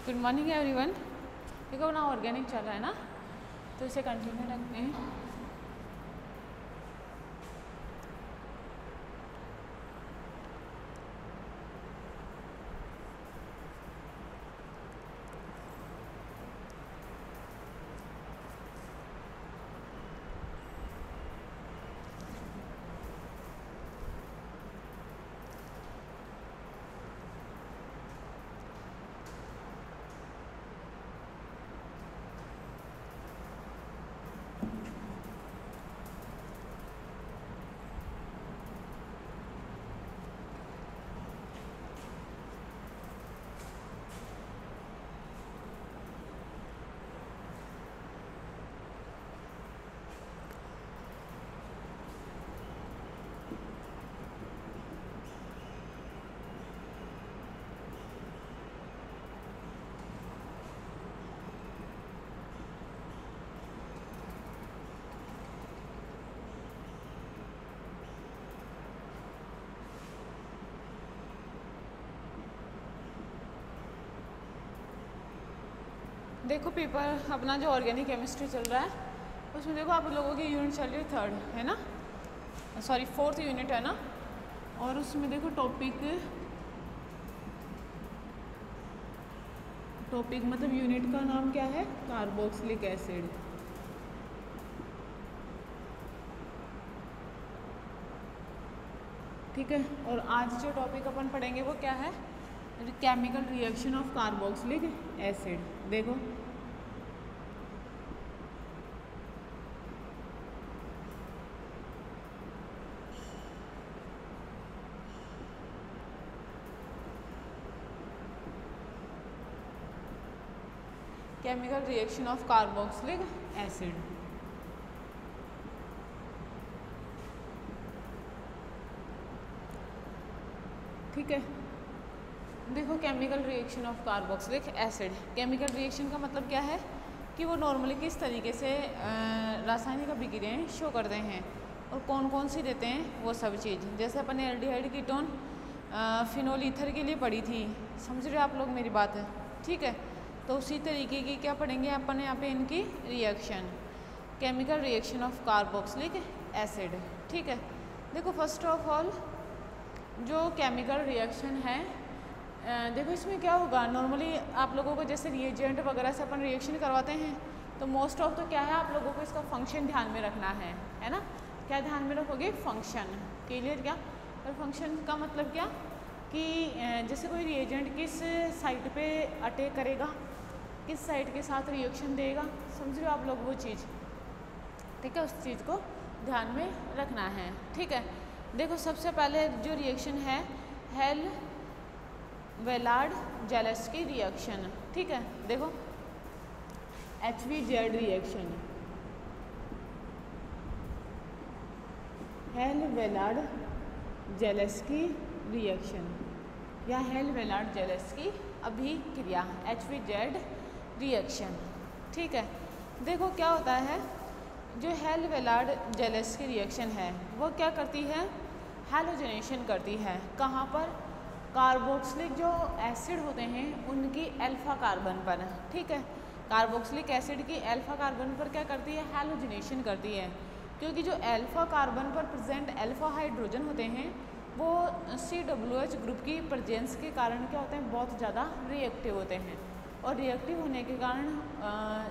Good morning everyone. देखो ना organic चल रहा है ना, तो इसे कंटिन्यू रखते हैं। देखो पेपर अपना जो ऑर्गेनिक केमिस्ट्री चल रहा है उसमें देखो आप लोगों की यूनिट चल रही है 3rd है ना, सॉरी 4th यूनिट है ना। और उसमें देखो टॉपिक मतलब यूनिट का नाम क्या है, कार्बोक्सिलिक एसिड। ठीक है, और आज जो टॉपिक अपन पढ़ेंगे वो क्या है, chemical reaction of carboxylic acid. देखो chemical reaction of carboxylic acid. ठीक है, देखो chemical reaction of carboxylic acid. Chemical reaction का मतलब क्या है कि वो नॉर्मली किस तरीके से रासायनिक अभिक्रियाएं शो करते हैं और कौन कौन सी देते हैं वो सब चीज़। जैसे अपन ने एल्डिहाइड कीटोन फिनोल ईथर के लिए पढ़ी थी, समझ रहे हो आप लोग मेरी बात है। ठीक है, तो उसी तरीके की क्या पढ़ेंगे अपन यहाँ पे इनकी reaction, chemical reaction of carboxylic acid. ठीक है, देखो फर्स्ट ऑफ ऑल जो केमिकल रिएक्शन है, देखो इसमें क्या होगा, नॉर्मली आप लोगों को जैसे रिएजेंट वगैरह से अपन रिएक्शन करवाते हैं तो मोस्ट ऑफ तो क्या है, आप लोगों को इसका फंक्शन ध्यान में रखना है ना। क्या ध्यान में रखोगे, फंक्शन। क्लियर क्या, और फंक्शन का मतलब क्या कि जैसे कोई रिएजेंट किस साइट पे अटैक करेगा, किस साइट के साथ रिएक्शन देगा, समझ रहे हो आप लोग वो चीज़। ठीक है, उस चीज़ को ध्यान में रखना है। ठीक है, देखो सबसे पहले जो रिएक्शन है हेल वेलार्ड जेलेस्की रिएक्शन। ठीक है, देखो HVZ reaction, Hell Volhard Zelinsky reaction या हेल वेलार्ड जेलेस्की अभिक्रिया, HVZ रिएक्शन। ठीक है, देखो क्या होता है, जो हेल वेलार्ड जेलेस्की रिएक्शन है वो क्या करती है, हैलोजनेशन करती है। कहाँ पर, कार्बोक्सिलिक जो एसिड होते हैं उनकी अल्फा कार्बन पर। ठीक है, कार्बोक्सिलिक एसिड की अल्फा कार्बन पर क्या करती है, हैलोजनेशन करती है। क्योंकि जो अल्फा कार्बन पर प्रेजेंट अल्फा हाइड्रोजन होते हैं वो COH ग्रुप की प्रेजेंस के कारण क्या होते हैं, बहुत ज़्यादा रिएक्टिव होते हैं। और रिएक्टिव होने के कारण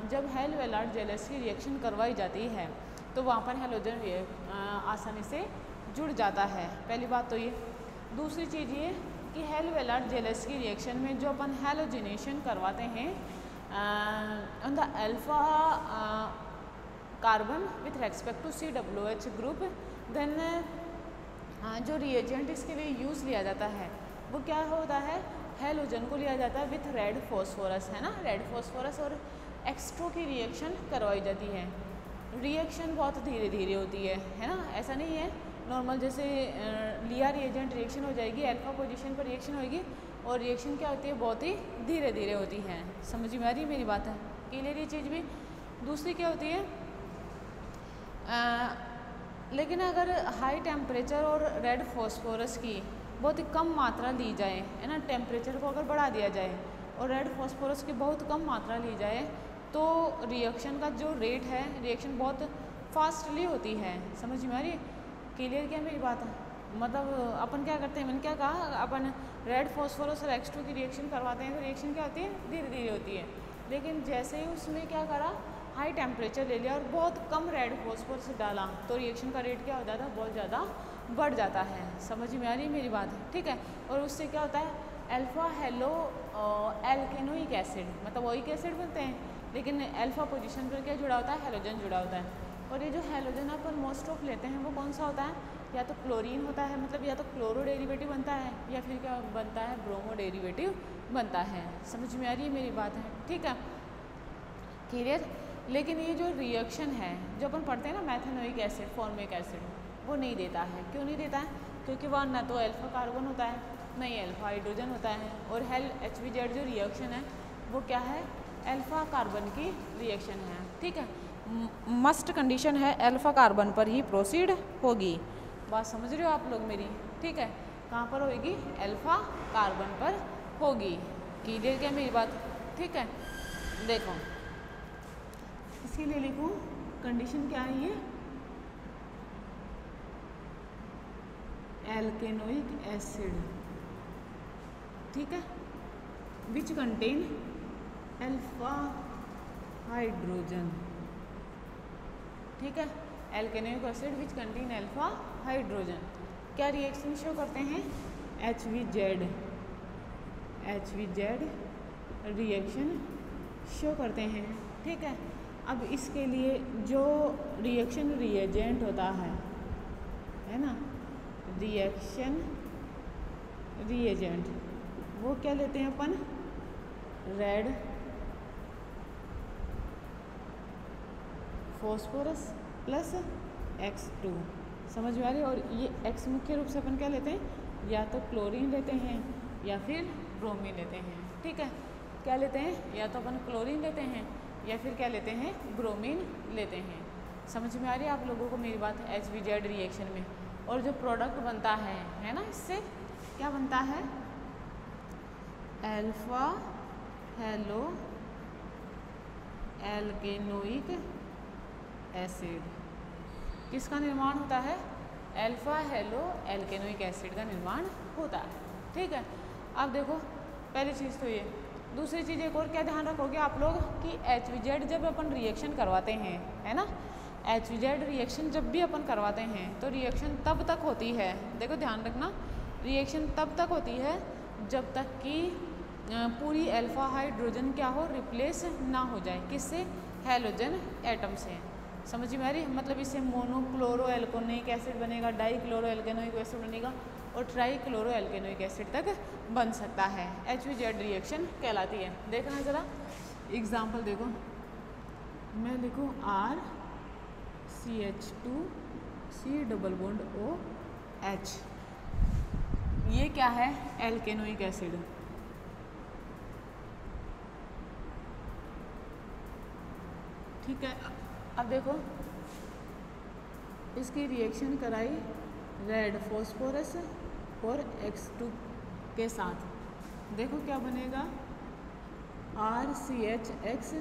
जब हेल वेलार्ड जेलेस्की रिएक्शन करवाई जाती है तो वहाँ पर हैलोजन आसानी से जुड़ जाता है। पहली बात तो ये। दूसरी चीज़ ये कि हेल वेलार्ड जेलेस्की रिएक्शन में जो अपन हैलोजिनेशन करवाते हैं on the alpha carbon with respect to COH group, then जो रिएजेंट इसके लिए यूज़ लिया जाता है वो क्या होता है, हैलोजन को लिया जाता है विथ रेड फॉस्फोरस, है ना, रेड फॉस्फोरस, और एक्स्ट्रो की रिएक्शन करवाई जाती है। रिएक्शन बहुत धीरे धीरे होती है ना, ऐसा नहीं है नॉर्मल जैसे लिया रिएजेंट रिएक्शन हो जाएगी, अल्फा पोजीशन पर रिएक्शन होगी, और रिएक्शन क्या होती है, बहुत ही धीरे धीरे होती है। समझ में आ रही मेरी बात है, क्लियर ये चीज़ भी। दूसरी क्या होती है, लेकिन अगर हाई टेम्परेचर और रेड फॉस्फोरस की बहुत ही कम मात्रा ली जाए, है ना, टेम्परेचर को अगर बढ़ा दिया जाए और रेड फॉस्फोरस की बहुत कम मात्रा ली जाए तो रिएक्शन का जो रेट है, रिएक्शन बहुत फास्टली होती है। समझ में आ रही है? क्लियर क्या मेरी बात है? मतलब अपन क्या करते हैं, मैंने क्या कहा, अपन रेड फॉस्फोरस और X2 की रिएक्शन करवाते हैं तो रिएक्शन क्या होती है, धीरे धीरे होती है। लेकिन जैसे ही उसमें क्या करा, हाई टेम्परेचर ले लिया और बहुत कम रेड फॉस्फोरस डाला तो रिएक्शन का रेट क्या हो जाता है, बहुत ज़्यादा बढ़ जाता है। समझ में आ रही है मेरी बात? ठीक है। और उससे क्या होता है, अल्फा हेलो एल्केनोइक एसिड, मतलब ओइक एसिड बनते हैं, लेकिन अल्फा पोजीशन पर क्या जुड़ा होता है, हेलोजन जुड़ा होता है। और ये जो हेलोजन अपन मोस्ट ऑफ लेते हैं वो कौन सा होता है, या तो क्लोरीन होता है, मतलब या तो क्लोरो डेरिवेटिव बनता है, या फिर क्या बनता है, ब्रोमो डेरिवेटिव बनता है। समझ में आ रही है मेरी बात है? ठीक है, क्लियर। लेकिन ये जो रिएक्शन है जो अपन पढ़ते हैं ना, मैथेनोइक एसिड, फॉर्मिक एसिड, वो नहीं देता है। क्यों नहीं देता है? क्योंकि वह ना तो अल्फा कार्बन होता है, नहीं अल्फा हाइड्रोजन होता है। और हेल HBZ जो रिएक्शन है वो क्या है, अल्फा कार्बन की रिएक्शन है। ठीक है, मस्ट कंडीशन है अल्फा कार्बन पर ही प्रोसीड होगी। बात समझ रहे हो आप लोग मेरी? ठीक है, कहाँ पर होगी, अल्फा कार्बन पर होगी। क्लियर क्या मेरी बात? ठीक है, देखो इसके लिए लिखूँ कंडीशन क्या है, ये एल्केनोइक एसिड, ठीक है, विच कंटेन अल्फा हाइड्रोजन। ठीक है, alkanoic acid which contain alpha hydrogen. क्या रिएक्शन शो करते हैं, HBZ रिएक्शन शो करते हैं। ठीक है, अब इसके लिए जो रिएक्शन रिएजेंट होता है ना, रिएक्शन रिएजेंट, वो क्या लेते हैं अपन, रेड फॉस्फोरस प्लस X2। समझ में आ रही है? और ये X मुख्य रूप से अपन क्या लेते हैं, या तो क्लोरीन लेते हैं या फिर ब्रोमीन लेते हैं। ठीक है, क्या लेते हैं, या तो अपन क्लोरीन लेते हैं या फिर क्या लेते हैं, ब्रोमीन लेते हैं। समझ में आ रही है आप लोगों को मेरी बात? HBZ रिएक्शन में और जो प्रोडक्ट बनता है ना, इससे क्या बनता है, अल्फा हेलो एल्केनोइक एसिड। किसका निर्माण होता है, अल्फा हेलो एल्केनोइक एसिड का निर्माण होता है। ठीक है, अब देखो पहली चीज़ तो ये, दूसरी चीज़ एक और क्या ध्यान रखोगे आप लोग कि HBZ जब अपन रिएक्शन करवाते हैं, है ना, HBZ रिएक्शन जब भी अपन करवाते हैं तो रिएक्शन तब तक होती है, देखो ध्यान रखना, रिएक्शन तब तक होती है जब तक कि पूरी अल्फा हाइड्रोजन क्या हो, रिप्लेस ना हो जाए, किससे, हेलोजन एटम से। समझ में आ रही है? मतलब इससे मोनोक्लोरो एल्केनोइक एसिड बनेगा, डाई क्लोरो एल्केनोइक एसिड बनेगा और ट्राई क्लोरो एल्केनोइक एसिड तक बन सकता है। HBZ रिएक्शन कहलाती है। देखना ज़रा एग्जाम्पल देखो, मैं लिखूँ RCH2C डबल बॉन्ड OH, ये क्या है, एल्केनोइक एसिड। ठीक है, अब देखो इसकी रिएक्शन कराई रेड फॉस्फोरस और X2 के साथ, देखो क्या बनेगा, RCHX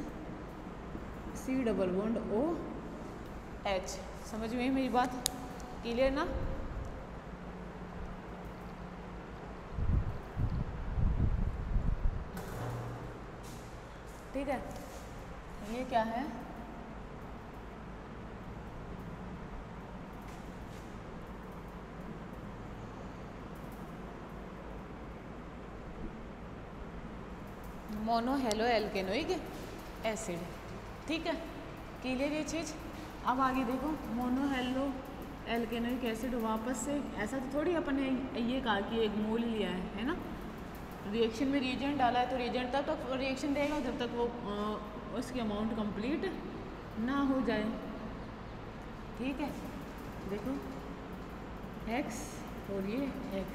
C double bond OH। समझ में मेरी बात? क्लियर ना? ठीक है, ये क्या है, मोनो हेलो एल्केनोइक एसिड। ठीक है, क्लियर ये चीज़? अब आगे देखो, मोनो हेलो एल्केनोइक एसिड वापस से, ऐसा तो थोड़ी अपन ने ये कहा कि एक मोल लिया है ना, रिएक्शन में रिएजेंट डाला है तो रिएजेंट तब तक रिएक्शन देगा जब तक वो उसकी अमाउंट कंप्लीट ना हो जाए। ठीक है, देखो X और ये X,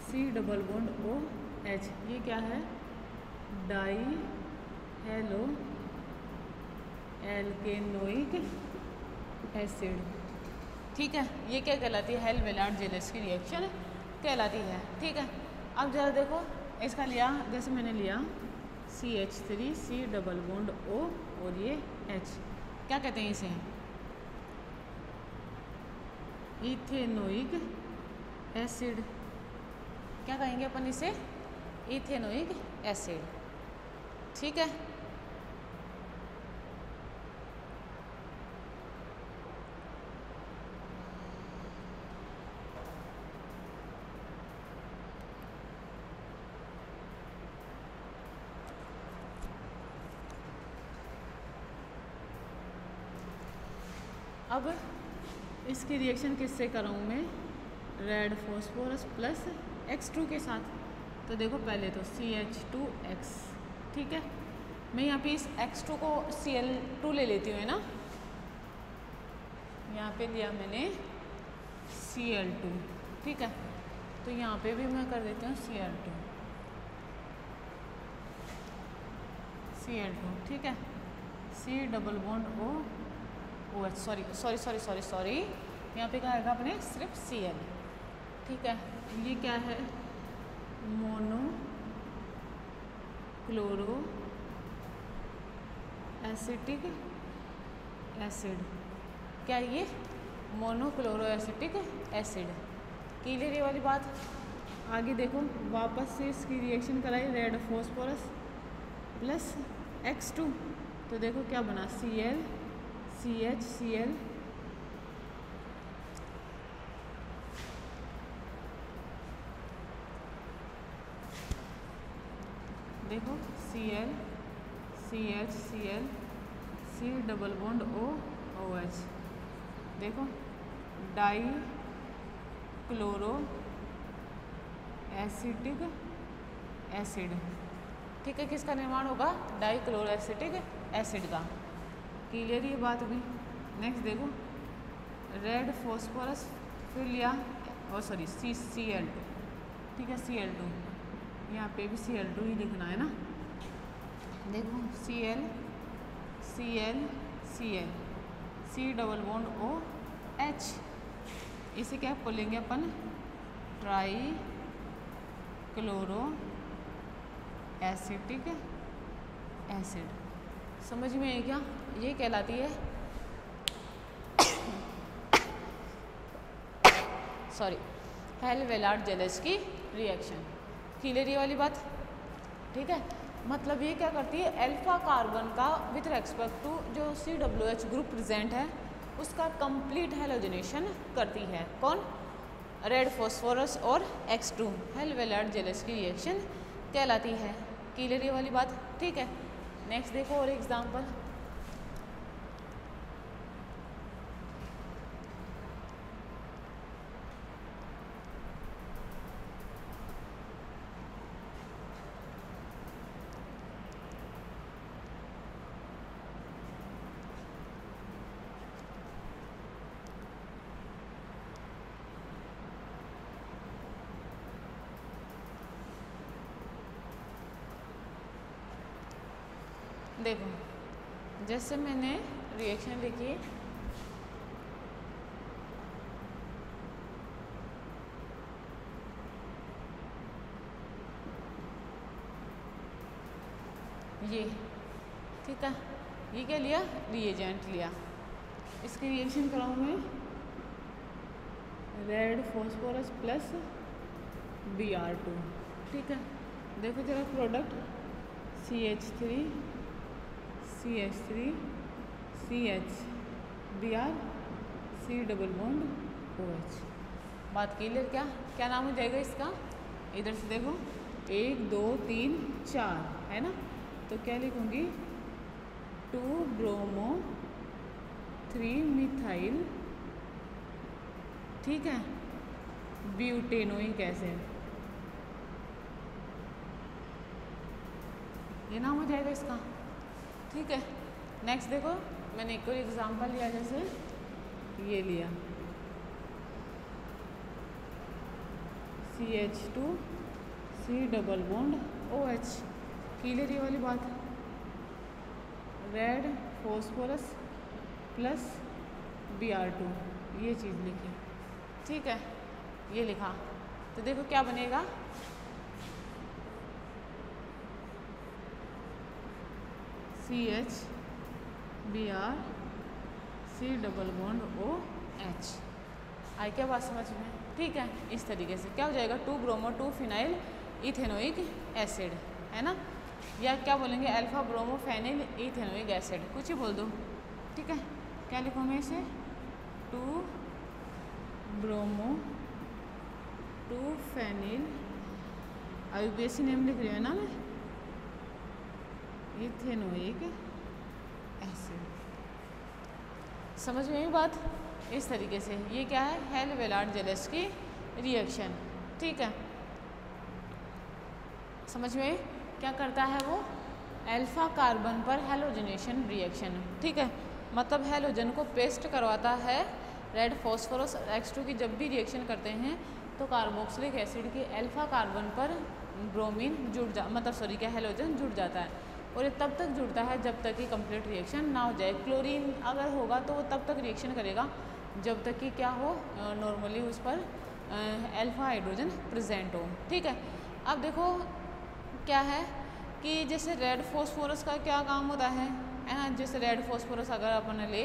C double bond OH, ये क्या है, डाई हेलो एल्केनोइक एसिड। ठीक है, ये क्या कहलाती है, हेल मेलार्ड जेलस की रिएक्शन कहलाती है। ठीक है, अब जरा देखो इसका लिया, जैसे मैंने लिया CH3 C double bond O और ये H, क्या कहते हैं इसे? Ethanoic acid. क्या कहेंगे अपन इसे? Ethanoic acid. ठीक है। अब इसकी रिएक्शन किससे कराऊँ मैं? रेड फॉस्फोरस प्लस X2 के साथ। तो देखो पहले तो CH2X, ठीक है। मैं यहाँ पे इस X2 को Cl2 ले लेती हूँ, है ना। यहाँ पे लिया मैंने Cl2, ठीक है। तो यहाँ पे भी मैं कर देती हूँ Cl2, ठीक है। C double bond O OH, sorry, यहाँ पे क्या आएगा अपने? सिर्फ Cl, ठीक है। ये क्या है? Mono chloro acetic acid. क्या ये? Monochloro acetic acid. क्लियर ये वाली बात। आगे देखो, वापस से इसकी रिएक्शन कराई, रेड फॉस्फोरस प्लस X2। तो देखो क्या बना? Cl CH Cl, देखो Cl CH Cl C double bond O OH, देखो डाई क्लोरो एसिटिक एसिड, ठीक है। किसका निर्माण होगा? डाई क्लोरो एसिटिक एसिड का। क्लियर ये बात भी। नेक्स्ट देखो, रेड फॉस्फोरस फिर लिया, और सॉरी Cl2, ठीक है। Cl2, यहाँ पे भी Cl2 ही लिखना है ना। देखो Cl C double bond O H, इसे क्या बोलेंगे अपन? Trichloroacetic acid. समझ में है क्या? ये कहलाती है हेल-वेलार्ड-जेलिस की रिएक्शन। क्लियर ये वाली बात, ठीक है। मतलब ये क्या करती है? अल्फा कार्बन का विथ रेस्पेक्ट टू जो COH ग्रुप प्रेजेंट है उसका कंप्लीट हेलोजनेशन करती है। कौन? रेड फॉस्फोरस और X2। हेल-वेलार्ड-जेलिस की रिएक्शन कहलाती है। क्लियर ये वाली बात, ठीक है। नेक्स्ट देखो और एग्जाम्पल। देखो जैसे मैंने रिएक्शन लिखी, ये ठीक है। ये क्या लिया? रिएजेंट लिया। इसकी रिएक्शन कराऊँ मैं रेड फॉस्फोरस प्लस Br2, ठीक है। देखो जरा product CH3 CH3 CH Br C double bond OH। बात क्लियर? क्या क्या नाम हो जाएगा इसका? इधर से देखो 1 2 3 4 है ना, तो क्या लिखूँगी? 2 ब्रोमो 3 मिथाइल, ठीक है, ब्यूटेनोइक एसिड। ये नाम हो जाएगा इसका, ठीक है। नेक्स्ट देखो मैंने एक और एग्जांपल लिया, जैसे ये लिया CH2 C double bond OH। Clear ये वाली बात? रेड फॉस्फोरस प्लस Br2, ये चीज़ लिखी, ठीक है। ये लिखा तो देखो क्या बनेगा? CH_Br_C_OH। आई क्या बात समझ में? ठीक है, इस तरीके से क्या हो जाएगा 2-ब्रोमो-2-फिनाइल इथेनोइक एसिड, है ना, या क्या बोलेंगे अल्फा ब्रोमोफेनिल इथेनोइक एसिड, कुछ ही बोल दो। ठीक है, क्या लिखूँ मैं इसे 2-ब्रोमो-2-फेनिल, IUPAC नेम लिख रही है ना मैं, इथेनोइक एसिड। समझ में आई बात? इस तरीके से ये क्या है हेल-वेलार्ड-जेलेस्की रिएक्शन। ठीक है, समझ में क्या करता है वो अल्फा कार्बन पर हेलोजनेशन रिएक्शन। ठीक है, मतलब हेलोजन को पेस्ट करवाता है रेड फॉस्फोरस X2 की। जब भी रिएक्शन करते हैं तो कार्बोक्सिलिक एसिड की अल्फा कार्बन पर ब्रोमीन क्या हेलोजन जुड़ जाता है, और ये तब तक जुड़ता है जब तक कि कंप्लीट रिएक्शन ना हो जाए। क्लोरीन अगर होगा तो वो तब तक रिएक्शन करेगा जब तक कि क्या हो नॉर्मली उस पर अल्फा हाइड्रोजन प्रेजेंट हो। ठीक है, अब देखो क्या है कि जैसे रेड फॉस्फोरस का क्या काम होता है ना, जैसे रेड फॉस्फोरस अगर अपन ले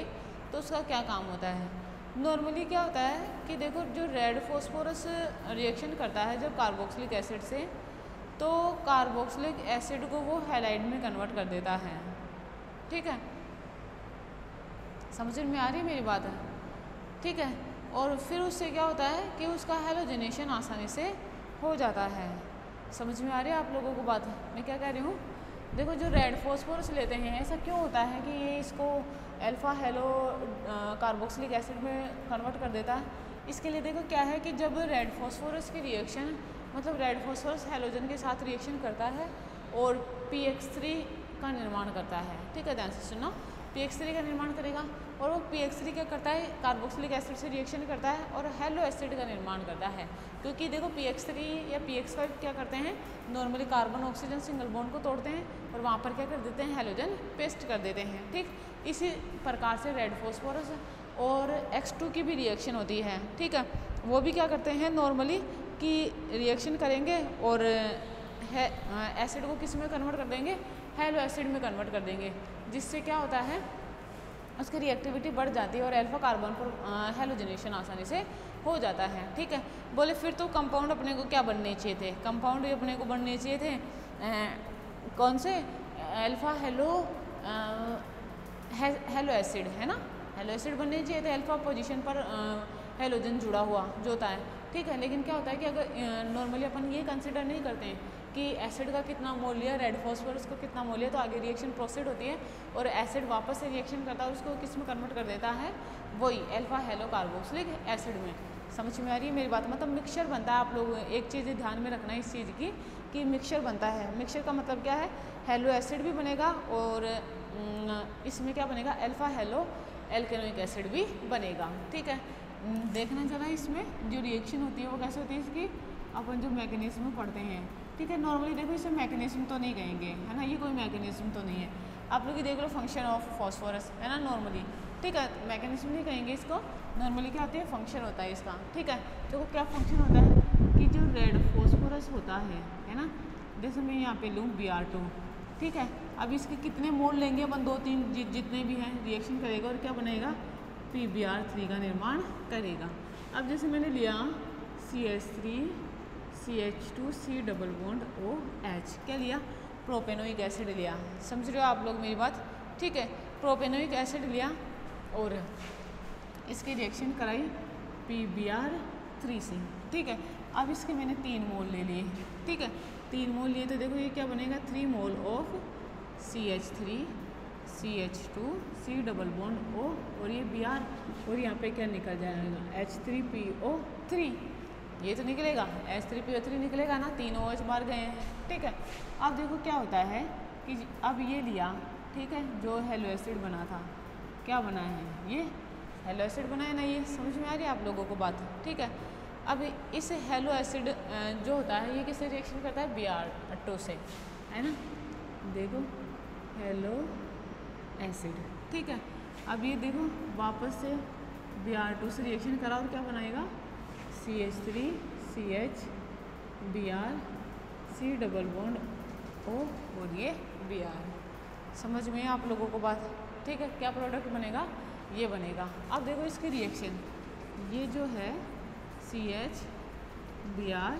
तो उसका क्या काम होता है। नॉर्मली क्या होता है कि देखो जो रेड फॉस्फोरस रिएक्शन करता है जब कार्बोक्सिलिक एसिड से, तो कार्बोक्सिलिक एसिड को वो हैलाइड में कन्वर्ट कर देता है। ठीक है, समझ में आ रही है मेरी बात है? ठीक है, और फिर उससे क्या होता है कि उसका हेलोजनेशन आसानी से हो जाता है। समझ में आ रही है आप लोगों को बात? मैं क्या कह रही हूँ, देखो जो रेड फॉस्फोरस लेते हैं ऐसा क्यों होता है कि ये इसको अल्फा हेलो कार्बोक्सिलिक एसिड में कन्वर्ट कर देता है। इसके लिए देखो क्या है कि जब रेड फॉस्फोरस की रिएक्शन मतलब रेड फॉस्फोरस हेलोजन के साथ रिएक्शन करता है और PX3 का निर्माण करता है। ठीक है, ध्यान से सुनो, PX3 का निर्माण करेगा और वो PX3 क्या करता है कार्बोक्सिलिक एसिड से रिएक्शन करता है और हेलो एसिड का निर्माण करता है। क्योंकि देखो PX3 या PX5 क्या करते हैं normally carbon oxygen single bond को तोड़ते हैं और वहाँ पर क्या कर देते हैं हेलोजन पेस्ट कर देते हैं। ठीक, इसी प्रकार से रेड फॉस्फोरस और X2 की भी रिएक्शन होती है। ठीक है, वो भी क्या करते हैं नॉर्मली कि रिएक्शन करेंगे और एसिड को किस में कन्वर्ट कर देंगे हेलो एसिड में कन्वर्ट कर देंगे, जिससे क्या होता है उसकी रिएक्टिविटी बढ़ जाती है और अल्फा कार्बन पर हेलोजनेशन आसानी से हो जाता है। ठीक है, बोले फिर तो कंपाउंड अपने को क्या बनने चाहिए थे, कंपाउंड अपने को बनने चाहिए थे कौन से अल्फा हेलो एसिड, है ना, हेलो एसिड बनने चाहिए थे अल्फा पोजीशन पर हेलोजन जुड़ा हुआ जो होता है। ठीक है, लेकिन क्या होता है कि अगर नॉर्मली अपन ये कंसिडर नहीं करते हैं कि एसिड का कितना मूल्य रेड फॉस्फोरस का कितना मूल्य, तो आगे रिएक्शन प्रोसीड होती है और एसिड वापस से रिएक्शन करता है और उसको किस में कन्वर्ट कर देता है वही अल्फा हेलो कार्बोक्सिलिक एसिड में। समझ में आ रही है मेरी बात? मतलब मिक्सचर बनता है। आप लोग एक चीज़ ध्यान में रखना है इस चीज़ की कि मिक्सचर बनता है। मिक्सचर का मतलब क्या है हेलो एसिड भी बनेगा और इसमें क्या बनेगा अल्फा हेलो एल्केनोइक एसिड भी बनेगा। ठीक है, देखना जरा इसमें जो रिएक्शन होती है वो कैसे होती है इसकी, अपन जो मैकेनिज्म पढ़ते हैं। ठीक है, नॉर्मली देखो इसे मैकेनिज्म तो नहीं कहेंगे, है ना, ये कोई मैकेनिज्म तो नहीं है। आप लोग ये देख लो फंक्शन ऑफ फॉस्फोरस, है ना नॉर्मली। ठीक है, मैकेनिज्म नहीं कहेंगे इसको, नॉर्मली क्या होती है फंक्शन होता है इसका। ठीक है, देखो क्या फंक्शन होता है कि जो रेड फॉस्फोरस होता है ना, जैसे मैं यहाँ पे लूँ Br2। ठीक है, अब इसके कितने मोल लेंगे अपन 2-3 जितने भी हैं रिएक्शन करेगा और क्या बनेगा PBr3 का निर्माण करेगा। अब जैसे मैंने लिया CH3 CH2 C⋯OH, क्या लिया प्रोपेनोइक एसिड लिया। समझ रहे हो आप लोग मेरी बात? ठीक है, प्रोपेनोइक एसिड लिया और इसकी रिएक्शन कराई PBr3 से। ठीक है, अब इसके मैंने 3 मोल ले लिए। ठीक है, 3 मोल लिए तो देखो ये क्या बनेगा 3 mole of CH3 CH2 C⋯O और ये Br और यहाँ पे क्या निकल जाएगा H3PO3, ये तो निकलेगा H3PO3 निकलेगा ना, 3 OH बाहर गए हैं। ठीक है, अब देखो क्या होता है कि अब ये लिया, ठीक है, जो हेलो एसिड बना था क्या बना है ये हेलो एसिड बनाया ना, ये समझ में आ रही है आप लोगों को बात? ठीक है, अब इस हेलो एसिड जो होता है ये किससे रिएक्शन करता है Br2 से, है ना, देखो हेलो एसिड। ठीक है, अब ये देखो वापस से Br2 से रिएक्शन करा और क्या बनाएगा CH3 CH Br C⋯O और ये Br। समझ में आप लोगों को बात, ठीक है। क्या प्रोडक्ट बनेगा, ये बनेगा। अब देखो इसकी रिएक्शन, ये जो है CH Br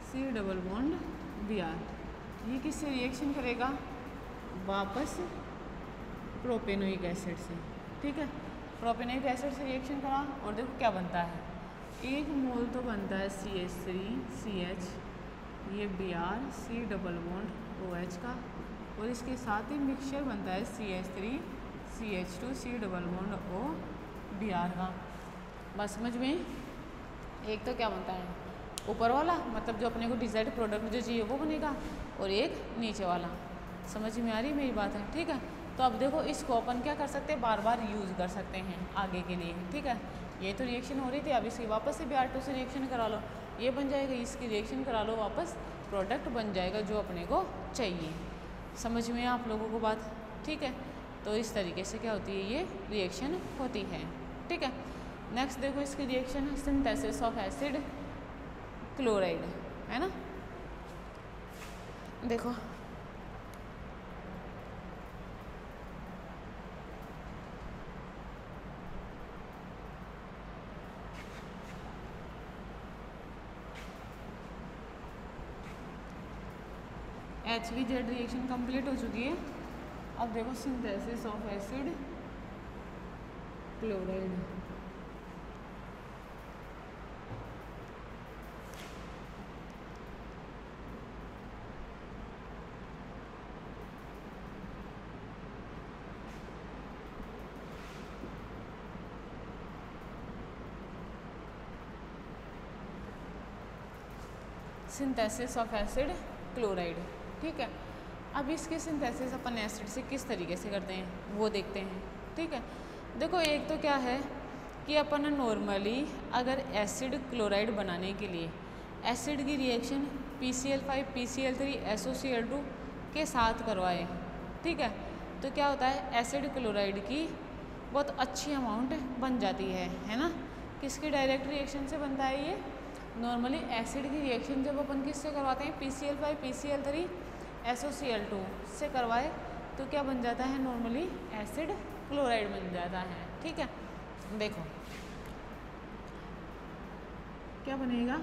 C double bond Br, ये किससे रिएक्शन करेगा, वापस प्रोपेनोइक एसिड से, ठीक है। प्रोपेनोइक एसिड से रिएक्शन करा और देखो क्या बनता है, 1 मोल तो बनता है CH3CH, ये Br C double bond OH का, और इसके साथ ही मिक्सचर बनता है CH3CH2 C double bond O Br का। बस समझ में, एक तो क्या बनता है ऊपर वाला, मतलब जो अपने को डिजायर्ड प्रोडक्ट जो चाहिए वो बनेगा, और एक नीचे वाला। समझ में आ रही मेरी बात है, ठीक है। तो अब देखो इसको अपन क्या कर सकते हैं, बार बार यूज़ कर सकते हैं आगे के लिए, ठीक है। ये तो रिएक्शन हो रही थी, अब इसकी वापस से Br2 से रिएक्शन करा लो, ये बन जाएगा, इसकी रिएक्शन करा लो, वापस प्रोडक्ट बन जाएगा जो अपने को चाहिए। समझ में आप लोगों को बात, ठीक है। तो इस तरीके से क्या होती है, ये रिएक्शन होती है, ठीक है। नेक्स्ट देखो इसकी reaction, synthesis of acid chloride, है ना। देखो HBZ रिएक्शन कंप्लीट हो चुकी है। अब देखो synthesis of acid chloride, synthesis of acid chloride, ठीक है। अब इसके सिंथेसिस अपन एसिड से किस तरीके से करते हैं वो देखते हैं, ठीक है। देखो एक तो क्या है कि अपन नॉर्मली अगर एसिड क्लोराइड बनाने के लिए एसिड की रिएक्शन PCl5 PCl3 SOCl2 के साथ करवाए, ठीक है, तो क्या होता है एसिड क्लोराइड की बहुत अच्छी अमाउंट बन जाती है ना। किसकी डायरेक्ट रिएक्शन से बनता है ये, नॉर्मली एसिड की रिएक्शन जब अपन किससे करवाते हैं PCl5 PCl3 SOCl2 से करवाए तो क्या बन जाता है, नॉर्मली एसिड क्लोराइड बन जाता है, ठीक है। देखो क्या बनेगा,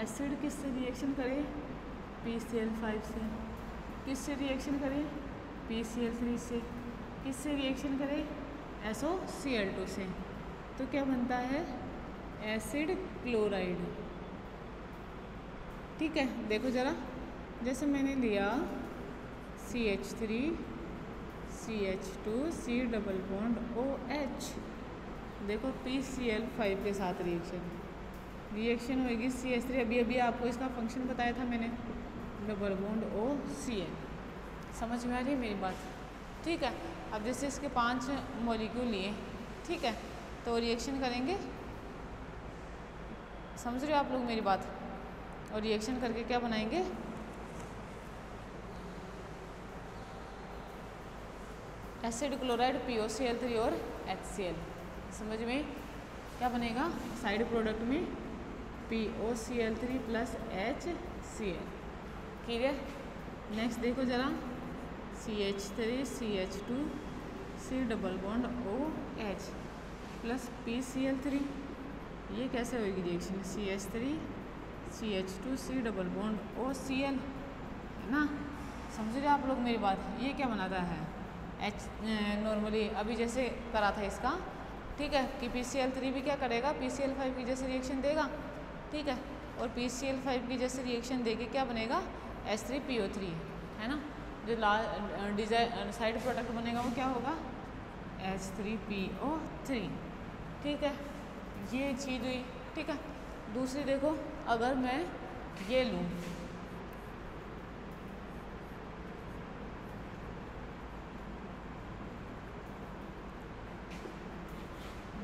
एसिड किससे रिएक्शन करे, PCl5 से, किससे रिएक्शन करे, PCl3 से, किससे रिएक्शन करे, SOCl2 से, तो क्या बनता है एसिड क्लोराइड, ठीक है। देखो ज़रा, जैसे मैंने लिया CH3 CH2 C double bond OH, देखो PCl5 के साथ रिएक्शन होगी CH3, अभी आपको इसका फंक्शन बताया था मैंने, डबल बॉन्ड OCl। समझ में आ रही है मेरी बात, ठीक है। अब जैसे इसके 5 मॉलिक्यूल लिए, ठीक है, तो रिएक्शन करेंगे, समझ रहे हो आप लोग मेरी बात, और रिएक्शन करके क्या बनाएंगे, एसिड क्लोराइड POCl3 और HCl। समझ में क्या बनेगा, साइड प्रोडक्ट में POCl3 plus HCl, clear. Next देखो ज़रा, CH3 CH2 C double bond OH plus PCl3, ये कैसे होगी reaction, CH3 CH2 C double bond OCl, है ना। समझ रहे आप लोग मेरी बात, ये क्या बनाता है नॉर्मली अभी जैसे करा था इसका, ठीक है, कि PCl3 भी क्या करेगा, PCl5 की जैसे रिएक्शन देगा, ठीक है, और PCl5 की जैसे रिएक्शन देके क्या बनेगा, H3PO3, है ना। जो साइड प्रोडक्ट बनेगा वो क्या होगा, H3PO3, ठीक है, ये चीज़ हुई, ठीक है। दूसरी देखो, अगर मैं ये लूँ,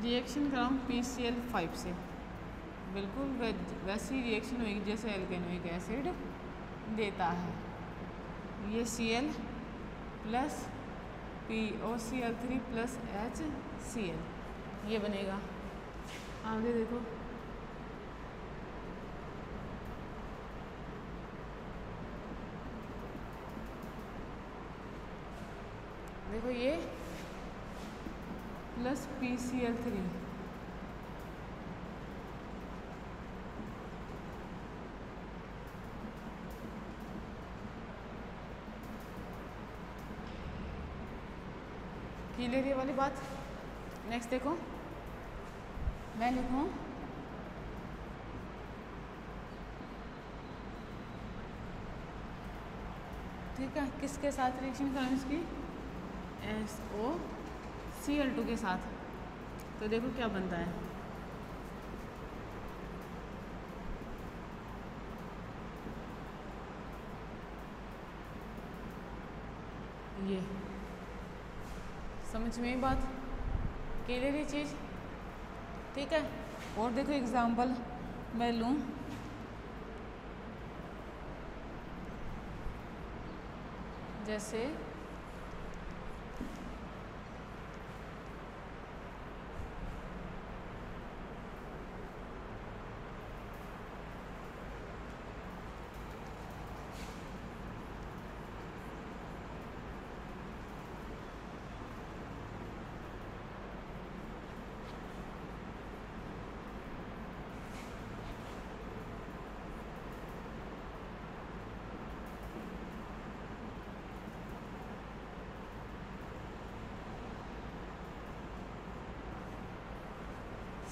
रिएक्शन कराऊँ PCl5 से, बिल्कुल वैसी रिएक्शन होगी जैसे एल्केनोइक एसिड देता है, ये Cl plus POCl3 plus HCl, ये बनेगा। आगे देखो, देखो ये प्लस PCl3, क्लियर ये वाली बात। नेक्स्ट देखो, मैं लिखूँ ठीक है, किसके साथ रिएक्शन करें इसकी, SOCl2 के साथ। तो देखो क्या बनता है, ये समझ में ही बात, क्लियर ये चीज़, ठीक है। और देखो एग्जाम्पल मैं लूँ, जैसे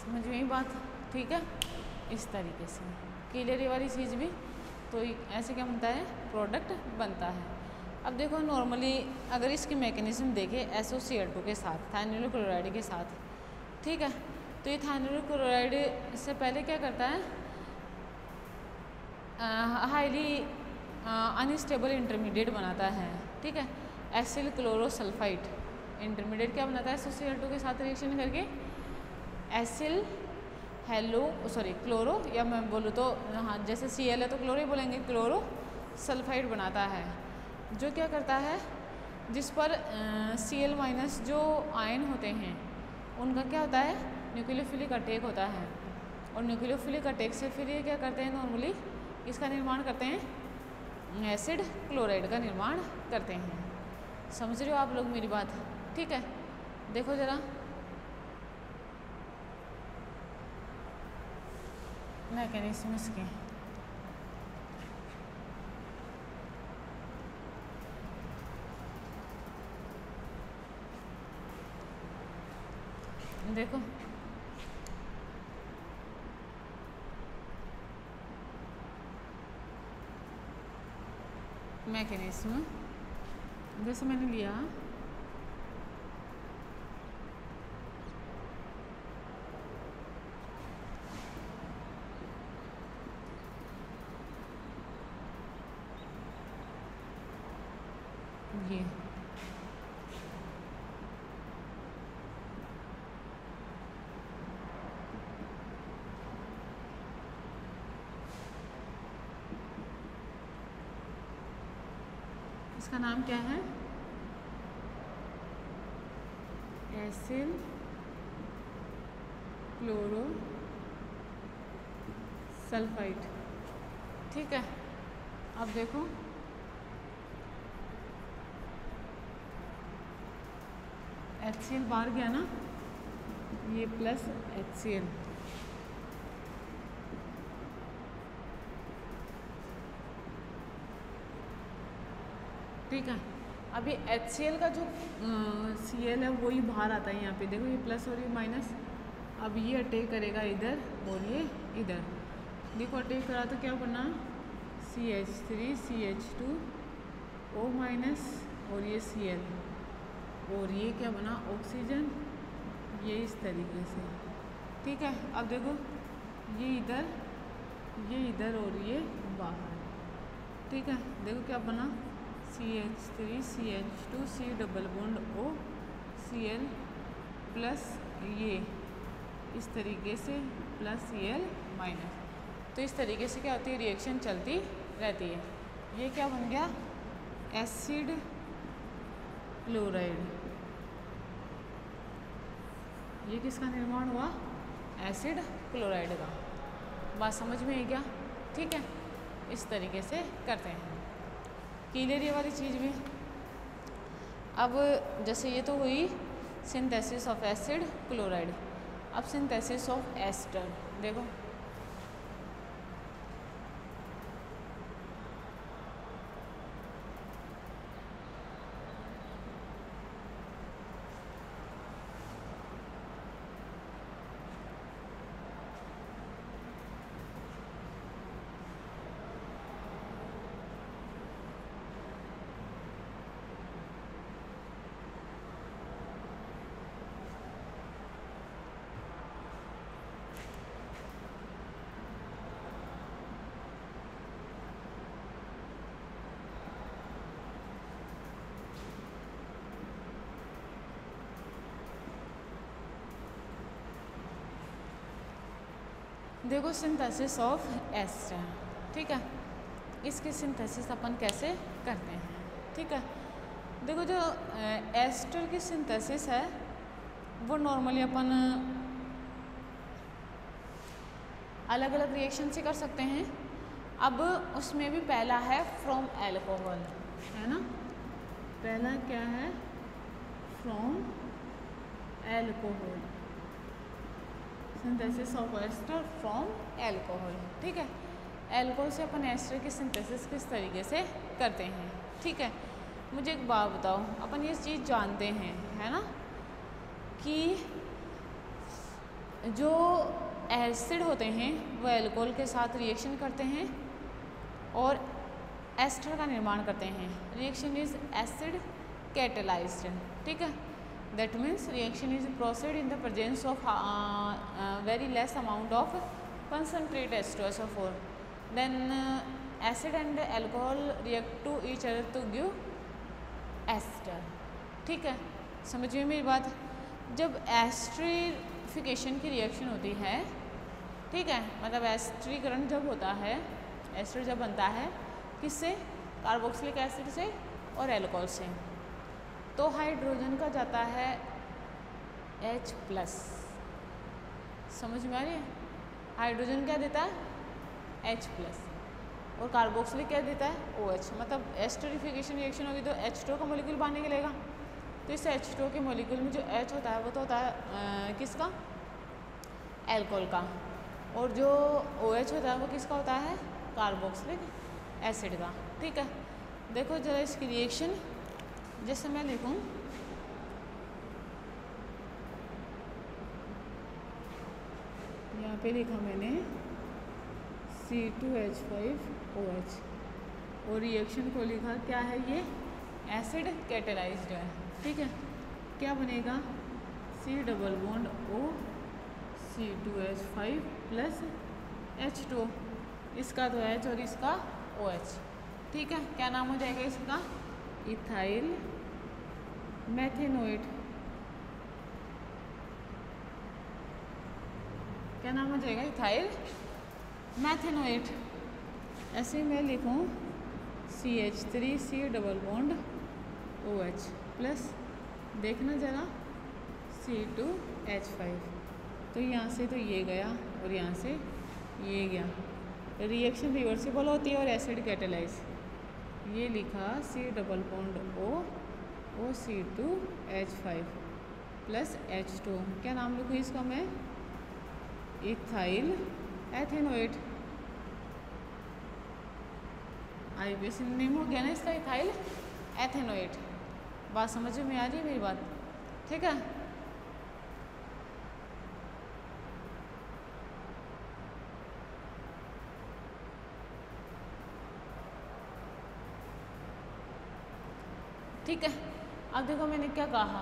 समझ में ही बात, ठीक है। इस तरीके से क्लियर ये वाली चीज़ भी। तो ऐसे क्या बनता है, प्रोडक्ट बनता है। अब देखो नॉर्मली अगर इसकी मैकेनिज्म देखें SOCl2 के साथ, थायनिल क्लोराइड के साथ, ठीक है। तो ये थायनिल क्लोराइड से पहले क्या करता है, हाईली अनस्टेबल इंटरमीडिएट बनाता है, ठीक है। एसिल क्लोरोसल्फाइड इंटरमीडिएट क्या बनाता है, SOCl2 के साथ रिएक्शन करके एसिल क्लोरो, या मैं बोलूँ तो हाँ जैसे Cl है तो क्लोरो ही बोलेंगे, क्लोरो सल्फाइड बनाता है, जो क्या करता है, जिस पर Cl- जो आयन होते हैं उनका क्या होता है, न्यूक्लियोफिलिक अटैक होता है। और न्यूक्लियोफिलिक अटैक से फिर ये क्या करते हैं, नॉर्मली इसका निर्माण करते हैं, एसिड क्लोराइड का निर्माण करते हैं। समझ रहे हो आप लोग मेरी बात, ठीक है। देखो ज़रा मैकेनिज्म इसके, देखो मैकेनिज्म जैसे मैंने लिया ये, इसका नाम क्या है, एसिल क्लोरो सल्फाइड, ठीक है। अब देखो HCl बाहर गया ना, ये प्लस HCl, ठीक है। अब ये HCl का जो Cl है वही बाहर आता है यहाँ पे, देखो ये प्लस और ये माइनस। अब ये अटैक करेगा इधर और ये इधर, देखो अटैक करा तो क्या बनना, CH3 CH2 O- और ये Cl, और ये क्या बना, ऑक्सीजन, ये इस तरीके से, ठीक है। अब देखो ये इधर और ये बाहर, ठीक है। देखो क्या बना, CH3 CH2 C double bond O Cl plus ये इस तरीके से प्लस Cl माइनस। तो इस तरीके से क्या होती है, रिएक्शन चलती रहती है। ये क्या बन गया, एसिड क्लोराइड, ये किसका निर्माण हुआ, एसिड क्लोराइड का। बात समझ में आई क्या, ठीक है। इस तरीके से करते हैं, क्लियर ये वाली चीज़ भी। अब जैसे ये तो हुई सिंथेसिस ऑफ एसिड क्लोराइड, अब सिंथेसिस ऑफ एस्टर देखो। देखो सिंथेसिस ऑफ एस्टर, ठीक है, इसकी सिंथेसिस अपन कैसे करते हैं, ठीक है। देखो जो एस्टर की सिंथेसिस है वो नॉर्मली अपन अलग अलग रिएक्शन से कर सकते हैं। अब उसमें भी पहला है फ्रॉम एल्कोहल, है ना, पहला क्या है, from alcohol, synthesis of ester from alcohol, ठीक है। एल्कोहल से अपन एस्टर की सिंथेसिस किस तरीके से करते हैं, ठीक है। मुझे एक बात बताओ, अपन ये चीज़ जानते हैं, है ना, कि जो एसिड होते हैं वो एल्कोहल के साथ रिएक्शन करते हैं और एस्टर का निर्माण करते हैं। रिएक्शन इज एसिड कैटेलाइज्ड, ठीक है। That means reaction is proceed in the presence of very less amount of concentrate H2SO4. Then acid and alcohol react to each other to give ester, ठीक है। समझिए मेरी बात, जब एस्टरीफिकेशन की reaction होती है, ठीक है, मतलब एस्टरीकरण जब होता है, एस्टर जब बनता है किससे, कार्बोक्सिलिक एसिड से और एल्कोहल से, तो हाइड्रोजन का जाता है H+, समझ में आ रही है। हाइड्रोजन क्या देता है H+, और कार्बोक्सिलिक क्या देता है OH। मतलब एस्टरीफिकेशन रिएक्शन होगी तो H2 का मॉलिक्यूल बाहर निकलेगा, तो इस H2 के मॉलिक्यूल में जो H होता है वो तो होता है किसका, एल्कोहल का, और जो OH होता है वो किसका होता है, कार्बोक्सिलिक एसिड का, ठीक है। देखो जरा इसकी रिएक्शन, जैसे मैं लिखूं यहाँ पे लिखा मैंने C2H5OH और रिएक्शन को लिखा क्या है, ये एसिड कैटेलाइज्ड है, ठीक है। क्या बनेगा, C double bond O C2H5 plus H2, इसका तो H और इसका OH, ठीक है। क्या नाम हो जाएगा इसका, इथाइल मेथेनोएट, क्या नाम हो जाएगा, इथाइल मेथेनोएट। ऐसे ही मैं लिखूँ CH3C double bond OH plus, देखना ज़रा C2H5, तो यहाँ से तो ये गया और यहाँ से ये गया, रिएक्शन रिवर्सिबल होती है और एसिड कैटेलाइज। ये लिखा C double bond O C2H5 plus H2, क्या नाम लिखूँ इसका मैं, इथाइल एथेनोएट। IUPAC नेम हो गया ना इसका, इथाइल एथेनोएट। बात समझ में आ रही है मेरी बात, ठीक है। ठीक है, अब देखो मैंने क्या कहा,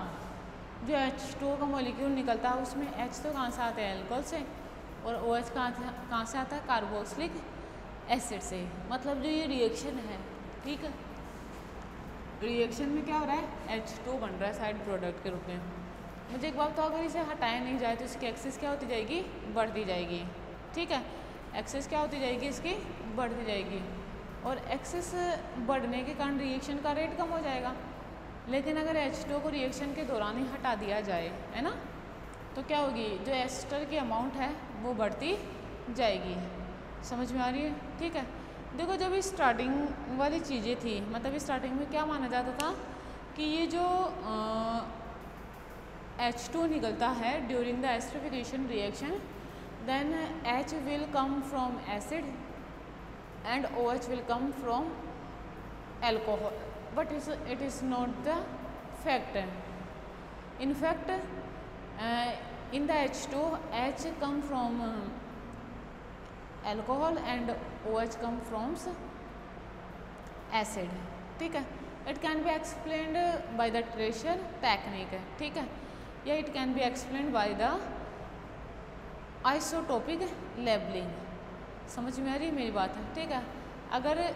जो H2 का मॉलिक्यूल निकलता है उसमें H तो कहाँ से आता है, एल्कोहल से, और OH कहाँ से आता है, कार्बोक्सिलिक एसिड से। मतलब जो ये रिएक्शन है, ठीक है, रिएक्शन में क्या हो रहा है, H2 बन रहा है साइड प्रोडक्ट के रूप में। मुझे एक बात तो, अगर इसे हटाया नहीं जाए तो इसकी एक्सेस क्या होती जाएगी, बढ़ती जाएगी, ठीक है। एक्सेस क्या होती जाएगी इसकी, बढ़ती जाएगी, और एक्सेस बढ़ने के कारण रिएक्शन का रेट कम हो जाएगा। लेकिन अगर H2 को रिएक्शन के दौरान ही हटा दिया जाए, है ना, तो क्या होगी, जो एस्टर की अमाउंट है वो बढ़ती जाएगी। समझ में आ रही है, ठीक है। देखो जब स्टार्टिंग वाली चीज़ें थी, मतलब स्टार्टिंग में क्या माना जाता था कि ये जो H2 निकलता है during the esterification reaction, then H will come from acid and OH will come from alcohol, but it is not the fact. In fact, in the H2, H come from alcohol and OH come from acid. ठीक है, it can be explained by the tracer technique. ठीक है, या it can be explained by the isotopic labeling. समझ में आ रही मेरी बात है? ठीक है, अगर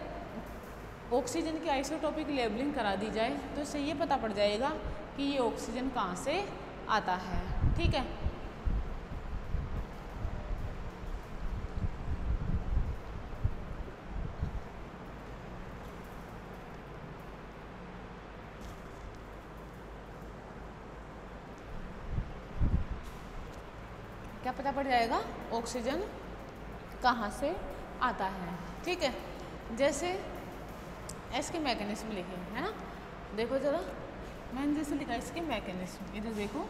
ऑक्सीजन की आइसोटोपिक लेबलिंग करा दी जाए तो इससे ये पता पड़ जाएगा कि ये ऑक्सीजन कहाँ से आता है। ठीक है, क्या पता पड़ जाएगा ऑक्सीजन कहाँ से आता है। ठीक है, जैसे इसके मैकेनिज्म लिखे है ना, देखो जरा मैंने जैसे लिखा इसके मैकेनिज्म, इधर देखो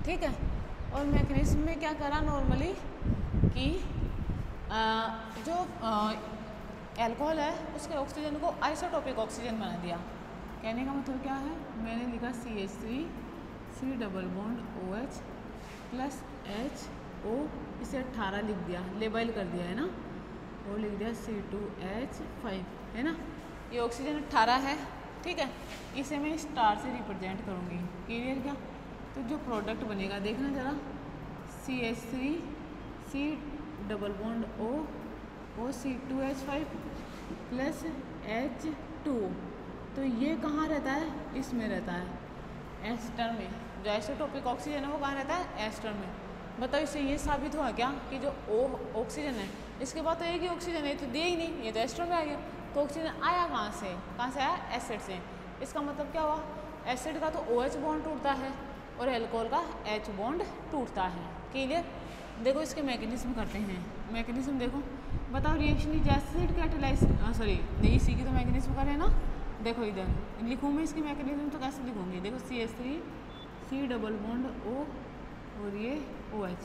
ठीक है। और मैकेनिज्म में क्या करा नॉर्मली कि जो अल्कोहल है उसके ऑक्सीजन को आइसोटोपिक ऑक्सीजन बना दिया। कहने का मतलब क्या है, मैंने लिखा CH3 C double bond OH plus HO, इसे 18 लिख दिया, लेबल कर दिया है ना, और लिख दिया C2H5 है ना, ये ऑक्सीजन 18 है। ठीक है, इसे मैं स्टार से रिप्रेजेंट करूँगी। क्लियर क्या? तो जो प्रोडक्ट बनेगा देखना ज़रा, CH3 C double bond O C2H5 plus H2, तो ये कहाँ रहता है? इसमें रहता है एस्टर में। जो आइसोटोपिक ऑक्सीजन है वो कहाँ रहता है? एस्टर में। बताओ, इससे ये साबित हुआ क्या कि जो ऑक्सीजन है, इसके बाद तो एक ही ऑक्सीजन है, तो दिया ही नहीं, ये तो एस्टर में आ गया। तो ऑक्सीजन आया कहाँ से? कहाँ से आया? एसिड से। इसका मतलब क्या हुआ? एसिड का तो OH बॉन्ड टूटता है और एल्कोहल का H बॉन्ड टूटता है। क्लियर? देखो इसके मैकेनिज्म करते हैं। मैकेनिज्म देखो, बताओ reaction is acid catalyse, sorry नहीं, इसी की तो मैकेनिज्म करें ना। देखो इधर लिखूँ मैं इसकी मैकेनिज्म, तो कैसे लिखूँगी? देखो CH3 C double bond O और ये OH,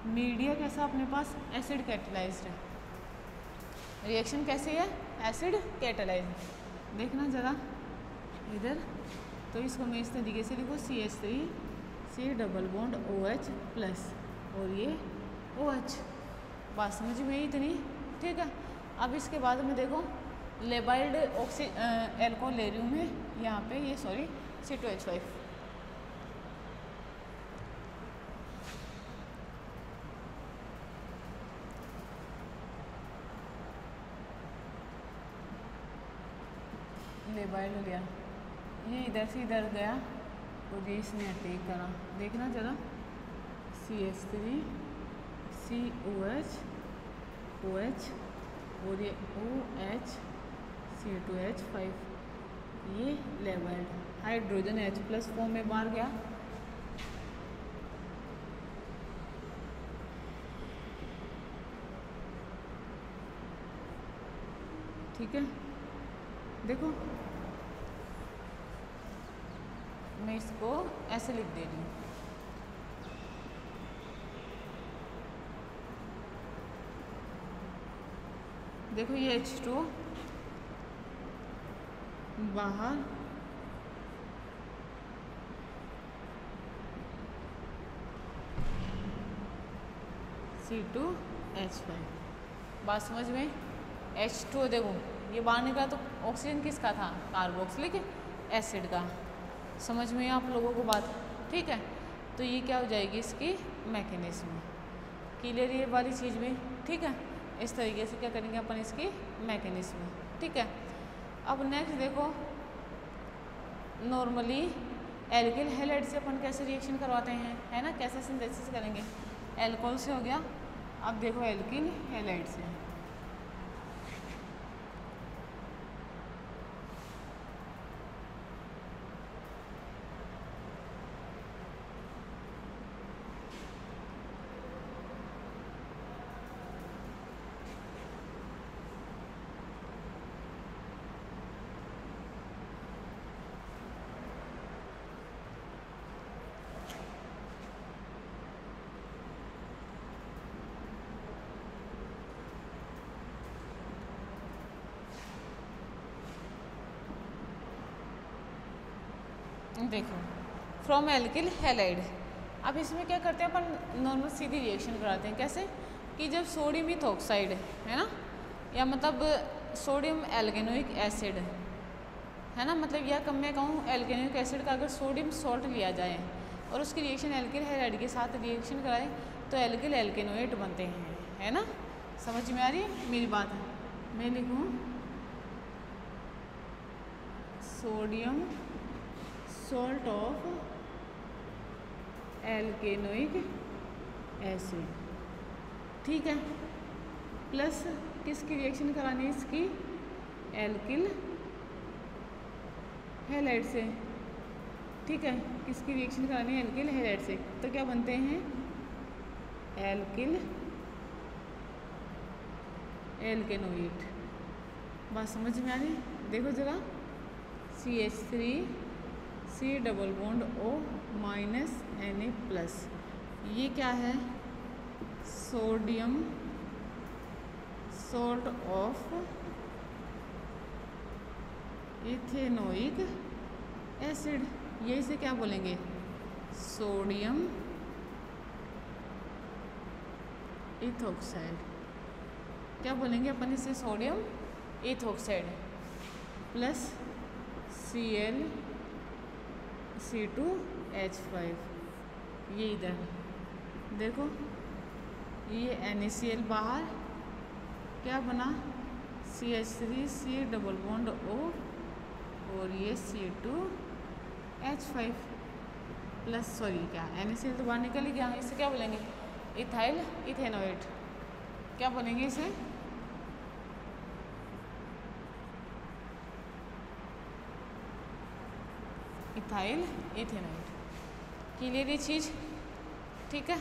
मीडिया कैसा अपने पास? एसिड कैटालाइज्ड है। रिएक्शन कैसी है? Acid catalysed. देखना ज़रा इधर, तो इसको मैं इस तरीके से लिखूँ, CH3 C double bond OH plus और ये OH। बात समझ में इतनी? ठीक है, अब इसके बाद में देखो लेबाइल्ड एल्कोहल ले रही हूँ मैं यहाँ पे, ये सॉरी C2H5। लेबाइल्ड लिया, ये इधर से इधर गया और ये इसने अटैक करा। देखना ज़रा, CH3 COH OH और ये OH C2H5, ये labelled hydrogen H plus form में बाहर गया। ठीक है, देखो मैं इसको ऐसे लिख दे रही हूँ। देखो ये H2 बाहर, C2H5। बात समझ में? H2 देखो ये बाहर निकला, तो ऑक्सीजन किसका था? कार्बोक्सिलिक एसिड का। समझ में आप लोगों को बात? ठीक है, तो ये क्या हो जाएगी इसकी मैकेनिज्म। क्लियर ये वाली चीज़ में? ठीक है, इस तरीके से क्या करेंगे अपन इसकी मैकेनिज्म। ठीक है, अब नेक्स्ट देखो, नॉर्मली एल्किल हैलाइड से अपन कैसे रिएक्शन करवाते हैं, है ना, कैसे सिंथेसिस करेंगे? एल्कोहल से हो गया, अब देखो एल्किल हैलाइड से। देखो फ्रॉम एल्किल हैलाइड। अब इसमें क्या करते हैं अपन, नॉर्मल सीधी रिएक्शन कराते हैं। कैसे कि जब सोडियम इथॉक्साइड है ना, या मतलब सोडियम एल्केनोइक एसिड है ना, मतलब या कम मैं कहूँ एल्केनोइक एसिड का अगर सोडियम सॉल्ट लिया जाए और उसकी रिएक्शन एल्किल हैलाइड के साथ रिएक्शन कराएं तो एल्किल एल्केनोएट बनते हैं, है ना। समझ में आ रही है मेरी बात? मैं लिखूँ सोडियम सॉल्ट ऑफ एल्केनोइक एसिड, ठीक है, प्लस किसकी रिएक्शन करानी है इसकी, एल्किल हैलाइड से, ठीक है, किसकी रिएक्शन करानी है, एल्किल हैलाइड से। तो क्या बनते हैं, एल्किल एल्केनोइट। बात समझ में आ रही? देखो ज़रा, CH3 C double bond O minus Na+, ये क्या है, sodium salt of ethanoic acid, ये इसे क्या बोलेंगे, सोडियम इथॉक्साइड, क्या बोलेंगे अपन इसे, सोडियम इथॉक्साइड प्लस ClC2H5। ये इधर देखो, ये NaCl बाहर, क्या बना, CH3 C double bond O और ये C2H5 प्लस, सॉरी क्या NaCl तो बाहर निकल ही गया, इसे क्या बोलेंगे, इथाइल इथेनोएट। क्या बोलेंगे इसे, इथाइल इथेनोएट। क्लियर ये चीज़? ठीक है,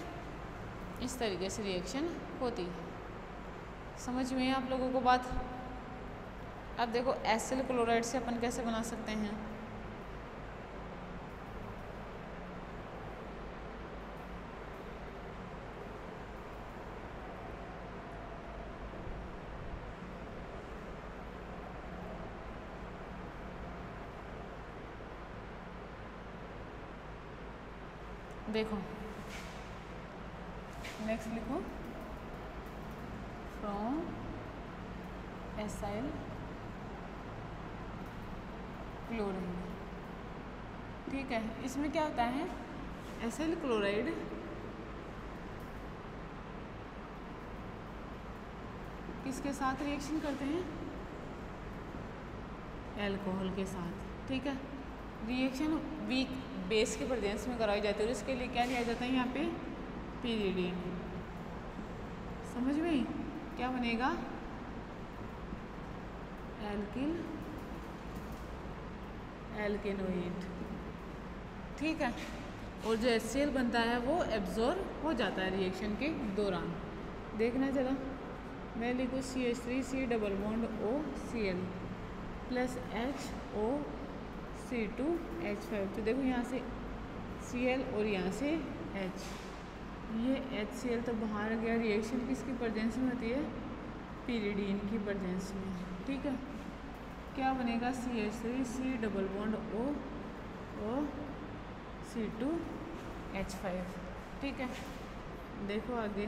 इस तरीके से रिएक्शन होती है। समझ में आप लोगों को बात? अब देखो एसिल क्लोराइड से अपन कैसे बना सकते हैं। देखो नेक्स्ट लिखो, फ्रॉम एसाइल क्लोराइड, ठीक है। इसमें क्या होता है, एसाइल क्लोराइड किसके साथ रिएक्शन करते हैं, एल्कोहल के साथ, ठीक है। रिएक्शन वीक बेस के प्रेजेंस में कराई जाती है और इसके लिए क्या लिया जाता है यहाँ पे, पीरियडिन। समझ में क्या बनेगा, एल्किल एल्केनोइट, ठीक है। और जो HCl बनता है वो एब्जॉर्ब हो जाता है रिएक्शन के दौरान। देखना जरा, मैं लिखूँ CH3 C double bond OCl plus HOC2H5। तो देखो यहाँ से Cl और यहाँ से H, ये HCl तो बाहर गया, रिएक्शन किसकी प्रेजेंस में होती है, पीरियडिन की प्रेजेंस में, ठीक है। क्या बनेगा, CH3 C double bond O C2H5, ठीक है। देखो आगे,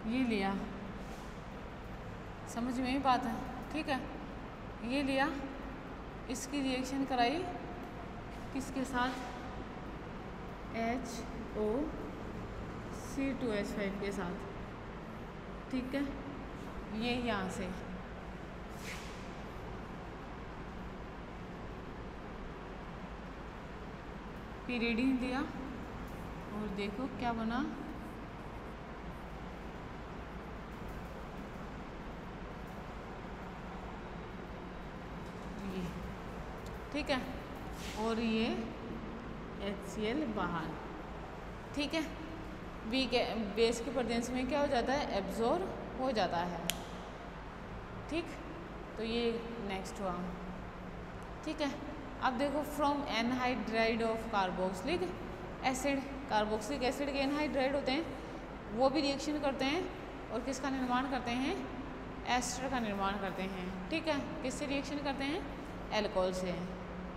ये लिया, समझ में ही बात है, ठीक है। ये लिया, इसकी रिएक्शन कराई किसके साथ, HOC2H5 के साथ, ठीक है। ये यहाँ से पीरियडिन दिया और देखो क्या बना, ठीक है, और ये HCl बाहर, ठीक है। वीक बेस के प्रेजेंस में क्या हो जाता है, एब्जॉर्ब हो जाता है, ठीक। तो ये नेक्स्ट हुआ, ठीक है। अब देखो from anhydride of carboxylic acid, carboxylic acid के एनहाइड्राइड होते हैं, वो भी रिएक्शन करते हैं और किसका निर्माण करते हैं, एस्टर का निर्माण करते हैं। ठीक है, किससे रिएक्शन करते हैं, एल्कोहल से।